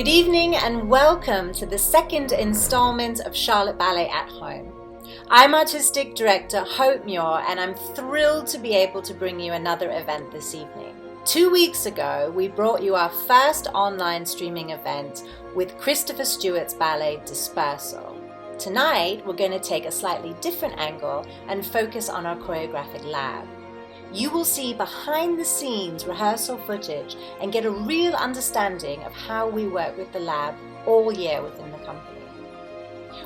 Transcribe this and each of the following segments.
Good evening and welcome to the second installment of Charlotte Ballet at Home. I'm Artistic Director Hope Muir and I'm thrilled to be able to bring you another event this evening. 2 weeks ago, we brought you our first online streaming event with Christopher Stewart's ballet Dispersal. Tonight, we're going to take a slightly different angle and focus on our choreographic lab. You will see behind the scenes rehearsal footage and get a real understanding of how we work with the lab all year within the company.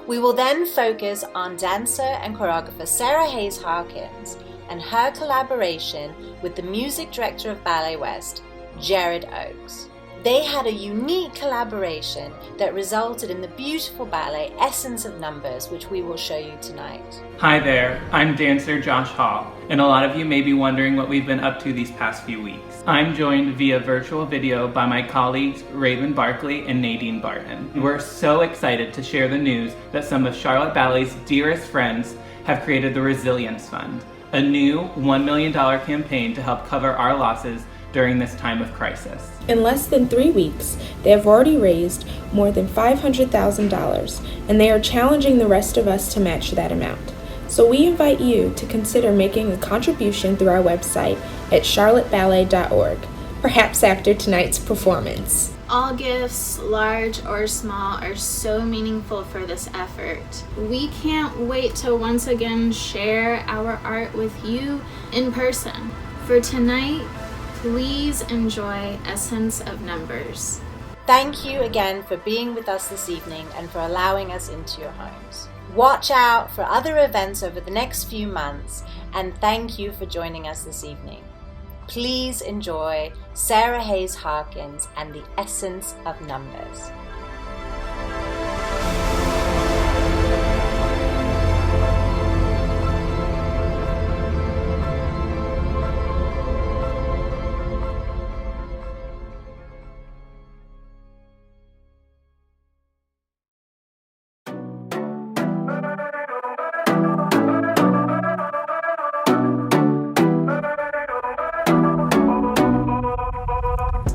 We will then focus on dancer and choreographer Sarah Hayes Harkins and her collaboration with the music director of Ballet West, Jared Oakes. They had a unique collaboration that resulted in the beautiful ballet Essence of Numbers, which we will show you tonight. Hi there, I'm dancer Josh Hall, and a lot of you may be wondering what we've been up to these past few weeks. I'm joined via virtual video by my colleagues Raven Barkley and Nadine Barton. We're so excited to share the news that some of Charlotte Ballet's dearest friends have created the Resilience Fund, a new $1 million campaign to help cover our losses during this time of crisis. In less than 3 weeks, they have already raised more than $500,000, and they are challenging the rest of us to match that amount. So we invite you to consider making a contribution through our website at charlotteballet.org, perhaps after tonight's performance. All gifts, large or small, are so meaningful for this effort. We can't wait to once again share our art with you in person. For tonight, please enjoy Essence of Numbers. Thank you again for being with us this evening and for allowing us into your homes. Watch out for other events over the next few months, and thank you for joining us this evening. Please enjoy Sarah Hayes Harkins and the Essence of Numbers.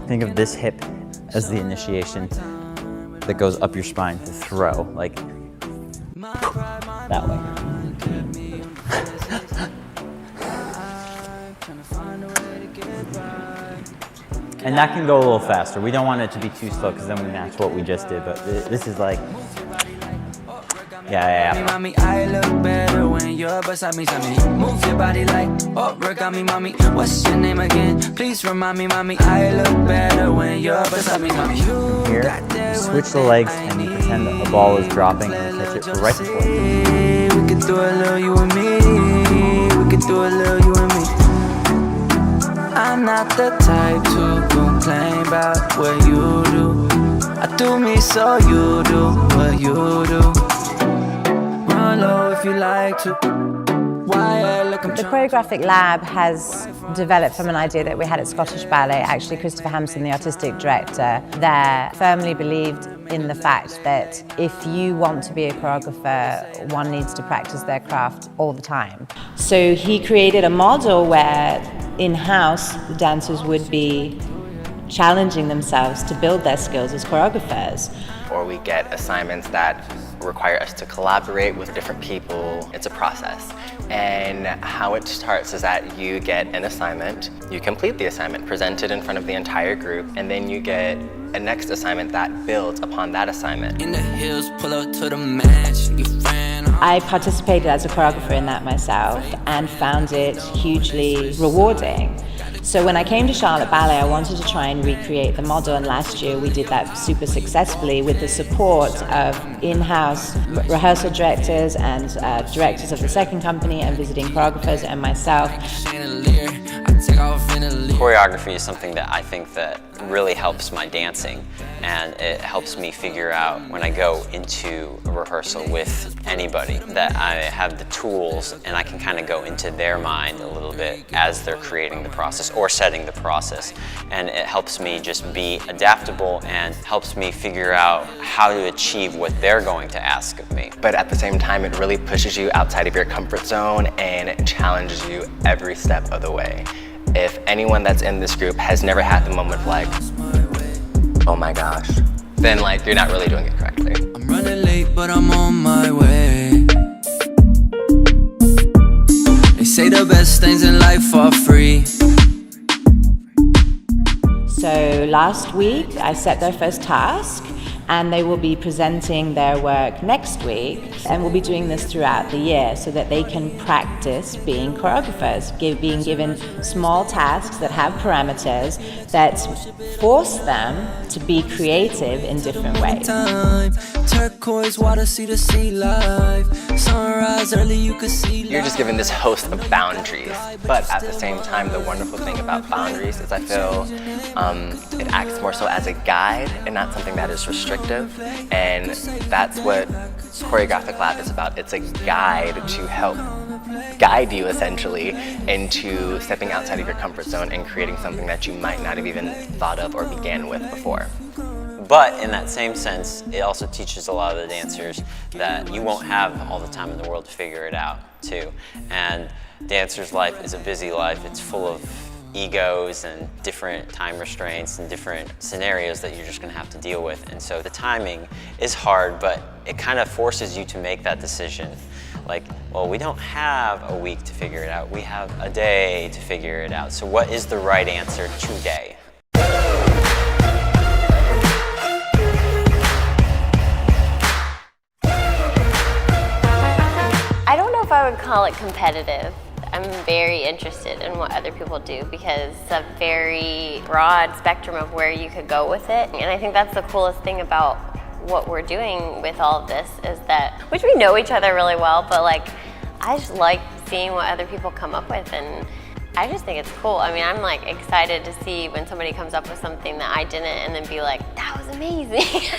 Think of this hip as the initiation that goes up your spine to throw, like that way. And that can go a little faster. We don't want it to be too slow because then we match what we just did, but this is like, yeah. Mommy, I look better when you're beside me. Move your body like, oh, work on me, mommy. What's your name again? Please remind me, mommy. I look better when you're beside me, mommy. Here, switch the legs and you pretend that a ball is dropping and you catch it right before you. We can do a little you and me. We can do a little you and me. I'm not the type to complain about what you do. I do me so you do what you do. If you like to. The choreographic lab has developed from an idea that we had at Scottish Ballet. Actually, Christopher Hampson, the artistic director there, firmly believed in the fact that if you want to be a choreographer, one needs to practice their craft all the time. So he created a model where in-house the dancers would be challenging themselves to build their skills as choreographers. Or we get assignments that require us to collaborate with different people. It's a process. And how it starts is that you get an assignment, you complete the assignment, present it in front of the entire group, and then you get a next assignment that builds upon that assignment. In the hills, pull up to the mansion, you friend. I participated as a choreographer in that myself and found it hugely rewarding. So when I came to Charlotte Ballet, I wanted to try and recreate the model, and last year we did that super successfully with the support of in-house rehearsal directors and directors of the second company and visiting choreographers and myself. Choreography is something that I think that really helps my dancing, and it helps me figure out when I go into a rehearsal with anybody that I have the tools and I can kind of go into their mind a little bit as they're creating the process or setting the process, and it helps me just be adaptable and helps me figure out how to achieve what they're going to ask of me. But at the same time, it really pushes you outside of your comfort zone and challenges you every step of the way. If anyone that's in this group has never had the moment of like, oh my gosh, then like you're not really doing it correctly. I'm running late, but I'm on my way. They say the best things in life are free. So last week I set their first task, and they will be presenting their work next week, and we'll be doing this throughout the year so that they can practice being choreographers, being given small tasks that have parameters that force them to be creative in different ways. Turquoise water, see the sea life. Sunrise early, you could see. You're just given this host of boundaries, but at the same time, the wonderful thing about boundaries is I feel it acts more so as a guide and not something that is restrictive, and that's what Choreographic Lab is about. It's a guide to help guide you essentially into stepping outside of your comfort zone and creating something that you might not have even thought of or began with before. But in that same sense, it also teaches a lot of the dancers that you won't have all the time in the world to figure it out too. And dancer's life is a busy life. It's full of egos and different time restraints and different scenarios that you're just gonna have to deal with. And so the timing is hard, but it kind of forces you to make that decision. Like, well, we don't have a week to figure it out. We have a day to figure it out. So what is the right answer today? I don't know if I would call it competitive. I'm very interested in what other people do because it's a very broad spectrum of where you could go with it. And I think that's the coolest thing about what we're doing with all of this is that, which we know each other really well, but like, I just like seeing what other people come up with, and I just think it's cool. I mean, I'm like excited to see when somebody comes up with something that I didn't and then be like, that was amazing.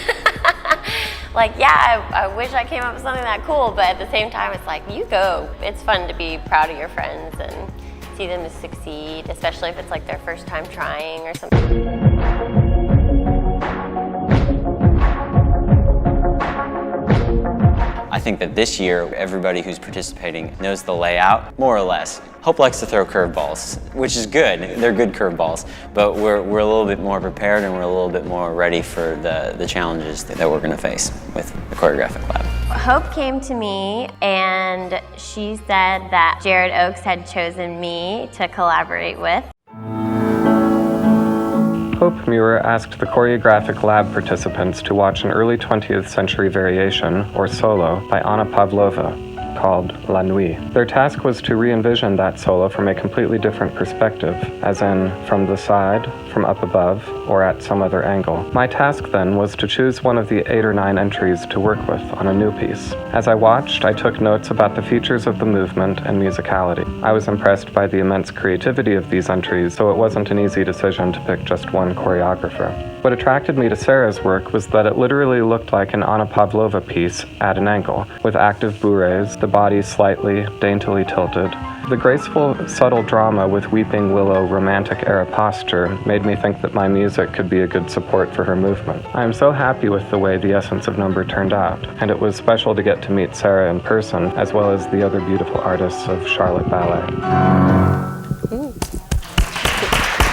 Like, yeah, I wish I came up with something that cool, but at the same time, it's like, you go. It's fun to be proud of your friends and see them succeed, especially if it's like their first time trying or something. I think that this year, everybody who's participating knows the layout, more or less. Hope likes to throw curveballs, which is good. They're good curveballs, but we're a little bit more prepared and we're a little bit more ready for the challenges that we're gonna face with the Choreographic Lab. Hope came to me and she said that Jared Oakes had chosen me to collaborate with. Hope Muir asked the Choreographic Lab participants to watch an early 20th century variation, or solo, by Anna Pavlova, called La Nuit. Their task was to re-envision that solo from a completely different perspective, as in from the side, from up above, or at some other angle. My task then was to choose one of the 8 or 9 entries to work with on a new piece. As I watched, I took notes about the features of the movement and musicality. I was impressed by the immense creativity of these entries, so it wasn't an easy decision to pick just one choreographer. What attracted me to Sarah's work was that it literally looked like an Anna Pavlova piece at an angle, with active bourrées, the body slightly, daintily tilted. The graceful, subtle drama with weeping willow romantic-era posture made me think that my music could be a good support for her movement. I am so happy with the way the Essence of Number turned out, and it was special to get to meet Sarah in person, as well as the other beautiful artists of Charlotte Ballet.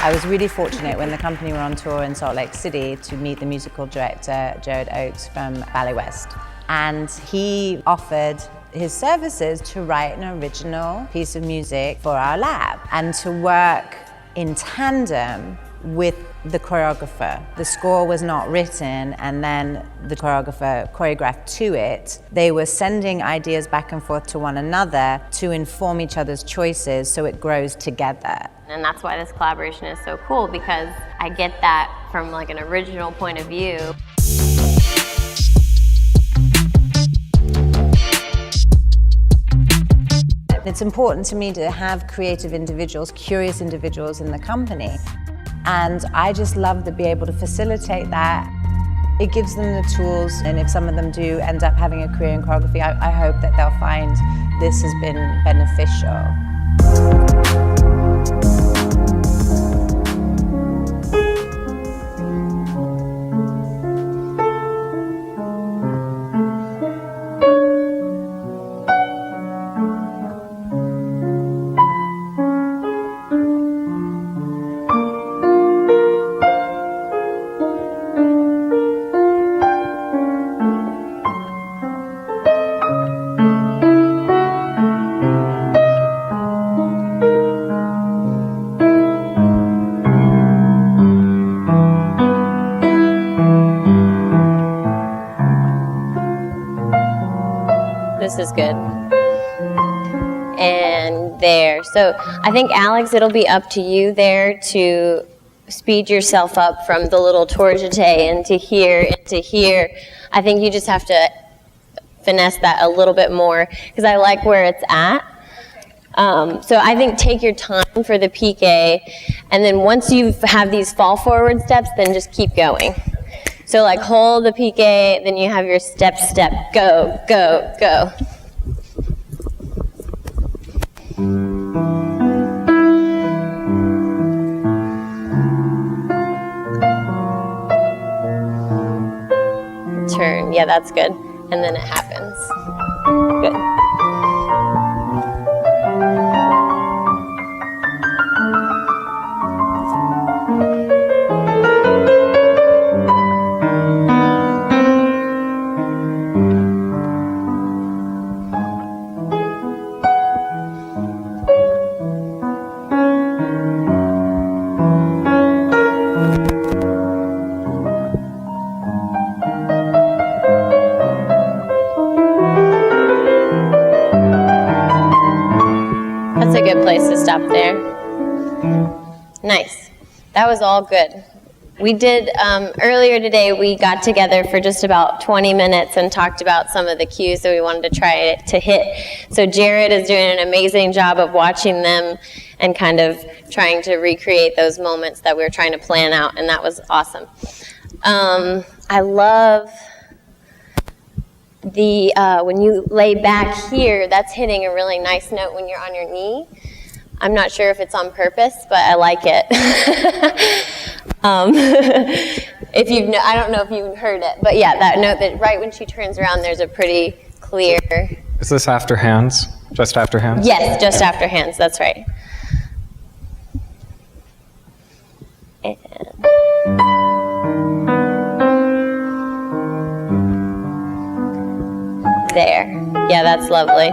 I was really fortunate when the company were on tour in Salt Lake City to meet the musical director, Jared Oakes from Ballet West. And he offered his services to write an original piece of music for our lab and to work in tandem with the choreographer. The score was not written and then the choreographer choreographed to it. They were sending ideas back and forth to one another to inform each other's choices so it grows together. And that's why this collaboration is so cool, because I get that from like an original point of view. It's important to me to have creative individuals, curious individuals in the company. And I just love to be able to facilitate that. It gives them the tools, and if some of them do end up having a career in choreography, I hope that they'll find this has been beneficial. This is good. And there. So I think, Alex, it'll be up to you there to speed yourself up from the little tourniquet into here. I think you just have to finesse that a little bit more because I like where it's at. So I think take your time for the piqué, and then once you have these fall forward steps, then just keep going. So like hold the piqué, then you have your step, go, go, go. Turn, yeah, that's good. And then it happens. Good. That's a good place to stop there. Nice. That was all good. We did, earlier today, we got together for just about 20 minutes and talked about some of the cues that we wanted to try to hit. So Jared is doing an amazing job of watching them and kind of trying to recreate those moments that we were trying to plan out, and that was awesome. I love the, when you lay back here, that's hitting a really nice note when you're on your knee. I'm not sure if it's on purpose, but I like it. I don't know if you heard it, but yeah, that note that right when she turns around, there's a pretty clear. Is this after hands? Just after hands? Yes, just after hands, that's right. And there. Yeah, that's lovely.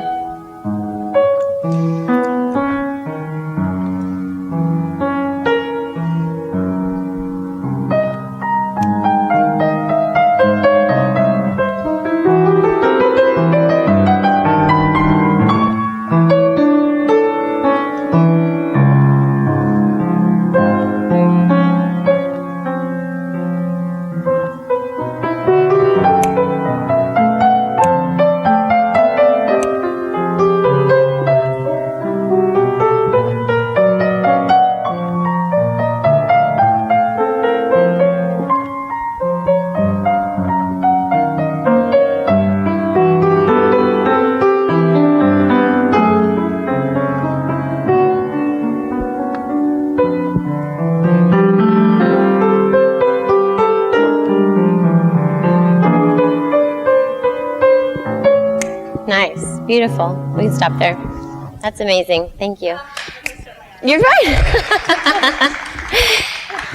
Nice, beautiful. We can stop there. That's amazing. Thank you. You're right.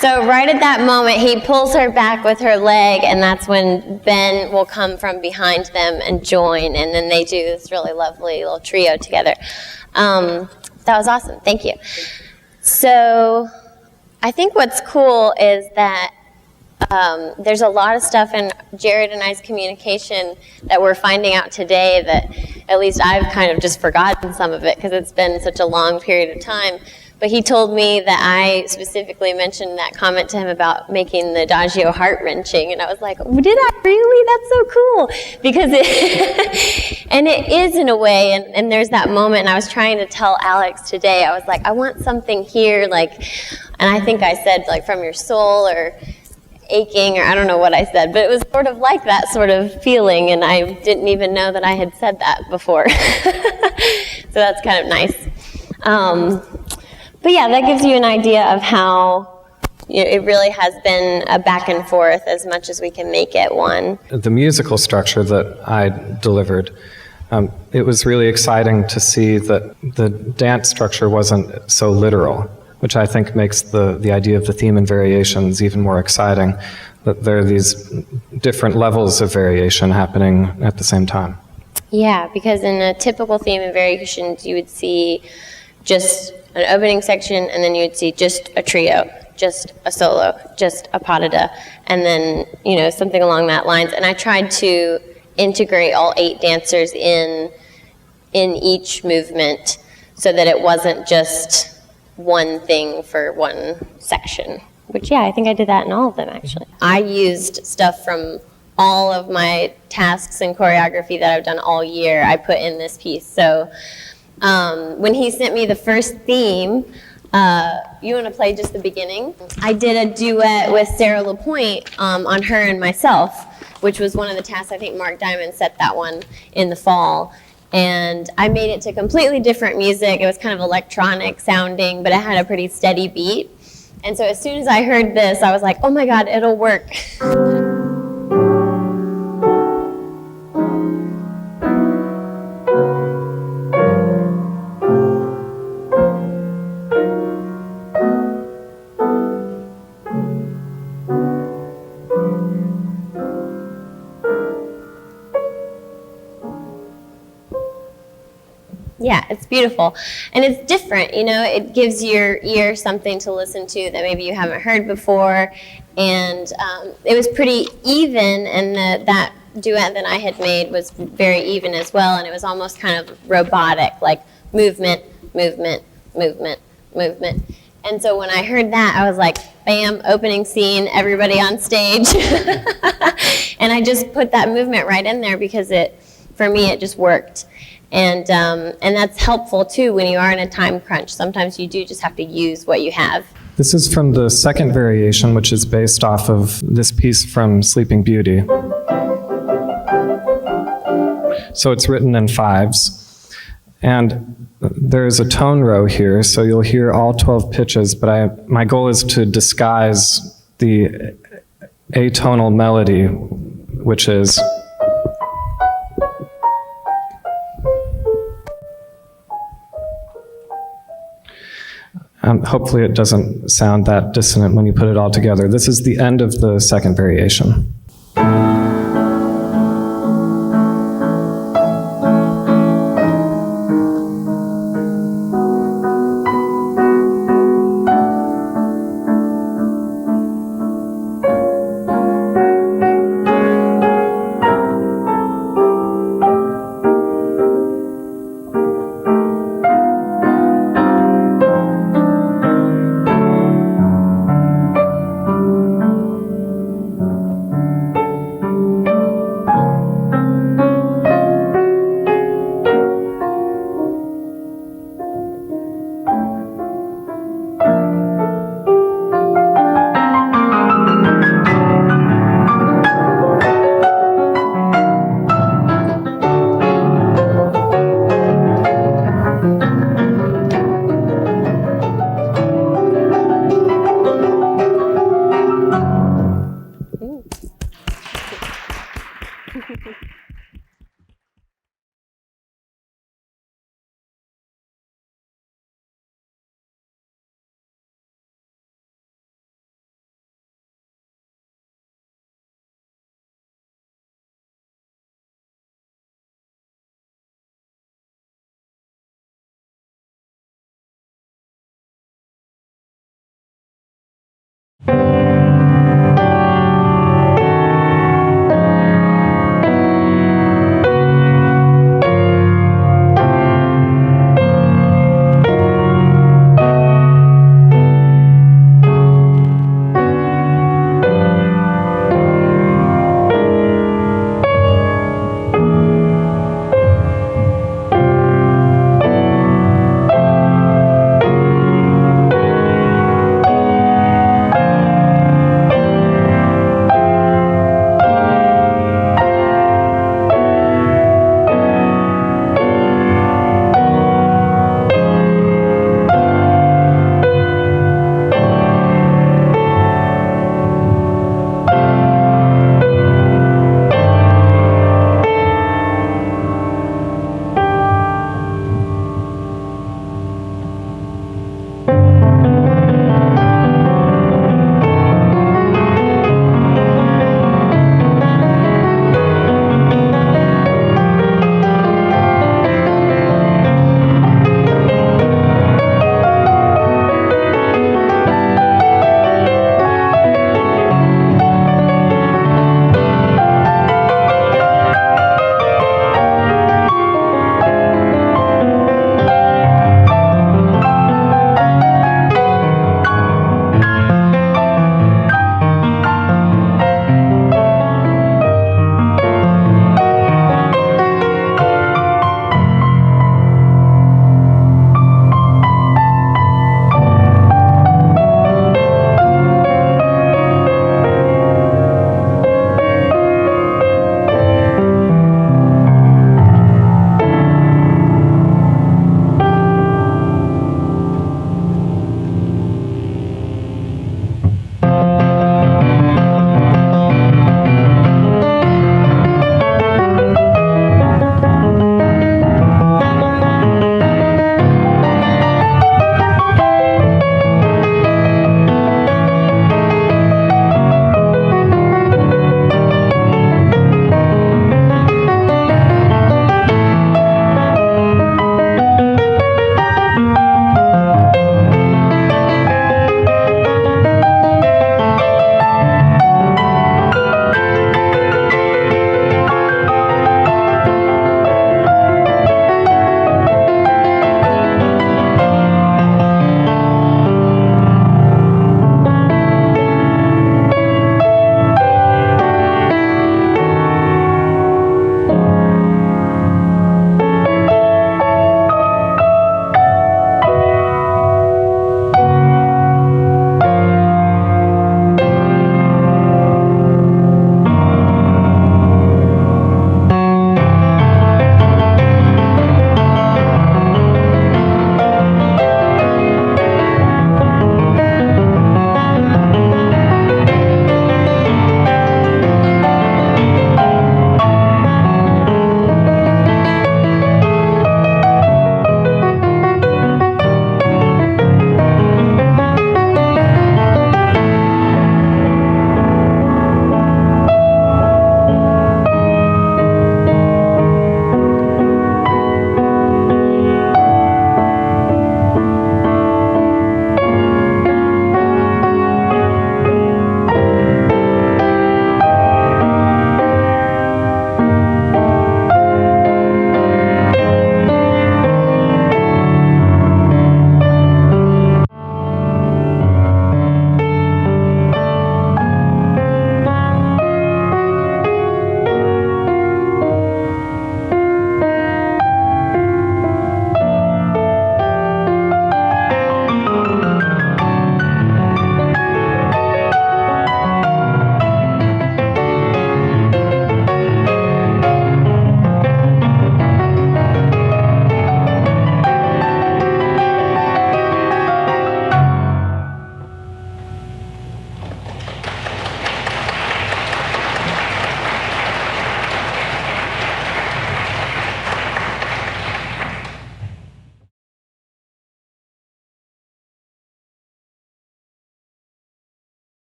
So right at that moment, he pulls her back with her leg, and that's when Ben will come from behind them and join, and then they do this really lovely little trio together. That was awesome. Thank you. So I think what's cool is that there's a lot of stuff in Jared and I's communication that we're finding out today that at least I've kind of just forgotten some of it because it's been such a long period of time. But he told me that I specifically mentioned that comment to him about making the Adagio heart-wrenching, and I was like, oh, did I really? That's so cool. Because it, and it is in a way, and there's that moment, and I was trying to tell Alex today, I was like, I want something here, like, and I think I said, like, from your soul, or aching, or I don't know what I said, but it was sort of like that sort of feeling, and I didn't even know that I had said that before. So that's kind of nice. But yeah, that gives you an idea of how it really has been a back and forth as much as we can make it one. The musical structure that I delivered, it was really exciting to see that the dance structure wasn't so literal, which I think makes the idea of the theme and variations even more exciting, that there are these different levels of variation happening at the same time. Yeah, because in a typical theme and variations, you would see just an opening section, and then you'd see just a trio, just a solo, just a pas de deux, and then, something along that lines. And I tried to integrate all 8 dancers in each movement so that it wasn't just one thing for one section. Which, yeah, I think I did that in all of them, actually. I used stuff from all of my tasks and choreography that I've done all year, I put in this piece. So when he sent me the first theme, you want to play just the beginning? I did a duet with Sarah LaPointe on Her and Myself, which was one of the tasks. I think Mark Diamond set that one in the fall. And I made it to completely different music. It was kind of electronic sounding, but it had a pretty steady beat. And so as soon as I heard this, I was like, oh my God, it'll work. Yeah, it's beautiful. And it's different, you know, it gives your ear something to listen to that maybe you haven't heard before. And it was pretty even, and that duet that I had made was very even as well, and it was almost kind of robotic, like movement, movement, movement, movement. And so when I heard that, I was like, bam, opening scene, everybody on stage. And I just put that movement right in there because for me, it just worked. And that's helpful too when you are in a time crunch. Sometimes you do just have to use what you have. This is from the second variation, which is based off of this piece from Sleeping Beauty. So it's written in 5s. And there's a tone row here, so you'll hear all 12 pitches, but my goal is to disguise the atonal melody, which is hopefully it doesn't sound that dissonant when you put it all together. This is the end of the second variation. Ooh.